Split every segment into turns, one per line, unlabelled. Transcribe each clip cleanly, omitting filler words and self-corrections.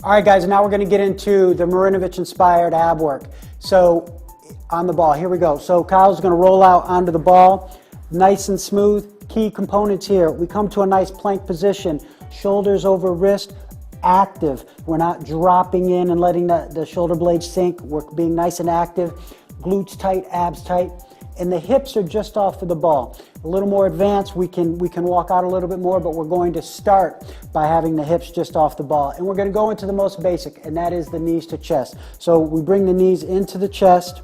All right, guys, now we're going to get into the Marinovich-inspired ab work. So on the ball, here we go. So Kyle's going to roll out onto the ball, nice and smooth. Key components here. We come to a nice plank position, shoulders over wrist, active. We're not dropping in and letting the shoulder blades sink. We're being nice and active. Glutes tight, abs tight. And the hips are just off of the ball. A little more advanced, we can walk out a little bit more, but we're going to start by having the hips just off the ball. And we're going to go into the most basic, and that is the knees to chest. So we bring the knees into the chest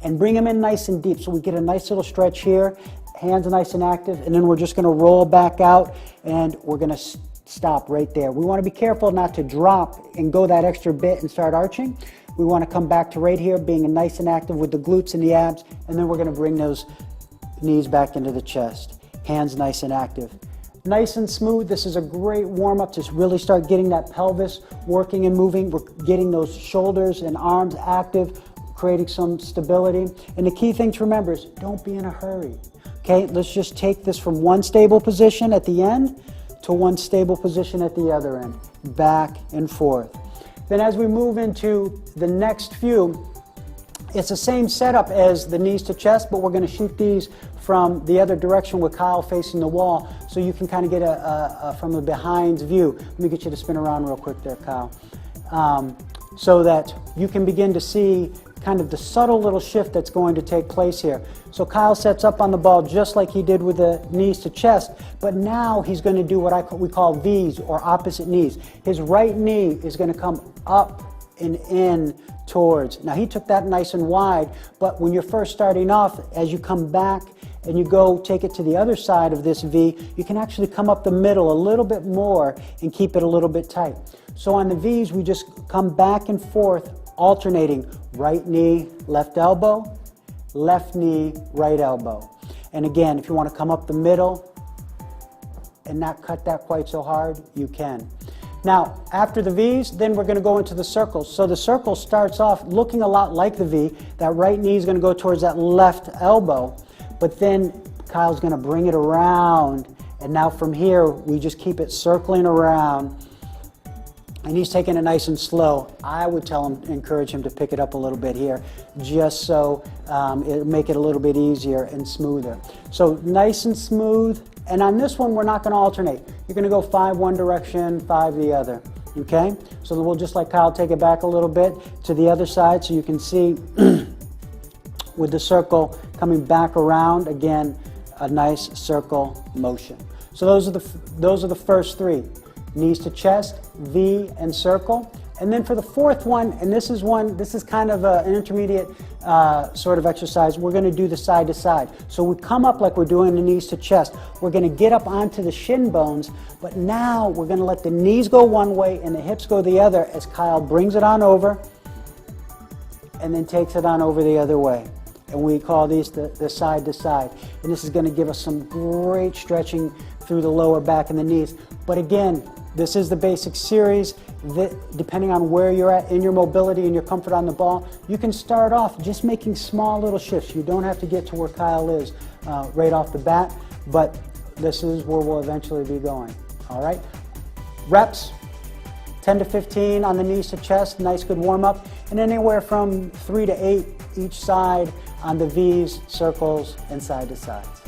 and bring them in nice and deep. So we get a nice little stretch here, hands nice and active, and then we're just going to roll back out, and we're going to stop right there. We want to be careful not to drop and go that extra bit and start arching. We want to come back to right here, being nice and active with the glutes and the abs, and then we're going to bring those knees back into the chest. Hands nice and active. Nice and smooth. This is a great warm-up to really start getting that pelvis working and moving. We're getting those shoulders and arms active, creating some stability. And the key thing to remember is don't be in a hurry. Okay, let's just take this from one stable position at the end to one stable position at the other end. Back and forth. Then as we move into the next few, it's the same setup as the knees to chest, but we're going to shoot these from the other direction with Kyle facing the wall, so you can kind of get from a behind view. Let me get you to spin around real quick there, Kyle, so that you can begin to see kind of the subtle little shift that's going to take place here. So Kyle sets up on the ball just like he did with the knees to chest, but now he's going to do what we call V's, or opposite knees. His right knee is going to come up and in towards. Now he took that nice and wide, but when you're first starting off, as you come back and you go take it to the other side of this V, you can actually come up the middle a little bit more and keep it a little bit tight. So on the V's, we just come back and forth, alternating right knee, left elbow, left knee, right elbow. And again, if you want to come up the middle and not cut that quite so hard, you can. Now, after the V's, then we're going to go into the circles. So the circle starts off looking a lot like the V. That right knee is going to go towards that left elbow, but then Kyle's going to bring it around, and now from here, we just keep it circling around, and he's taking it nice and slow. I would encourage him to pick it up a little bit here, just so it'll make it a little bit easier and smoother. So nice and smooth. And on this one, we're not going to alternate. You're going to go 5 one direction, 5 the other. Okay? So we'll just let Kyle take it back a little bit to the other side, so you can see with the circle coming back around, again, a nice circle motion. So those are the first 3. Knees to chest, V, and circle. And then for the fourth one, and this is kind of an intermediate sort of exercise, we're going to do the side to side. So we come up like we're doing the knees to chest. We're going to get up onto the shin bones, but now we're going to let the knees go one way and the hips go the other as Kyle brings it on over and then takes it on over the other way. And we call these the side to side. And this is going to give us some great stretching through the lower back and the knees. But again, this is the basic series. Depending on where you're at in your mobility and your comfort on the ball, you can start off just making small little shifts. You don't have to get to where Kyle is right off the bat, but this is where we'll eventually be going. All right? Reps, 10 to 15 on the knees to chest, nice good warm-up, and anywhere from 3 to 8 each side on the V's, circles, and side to sides.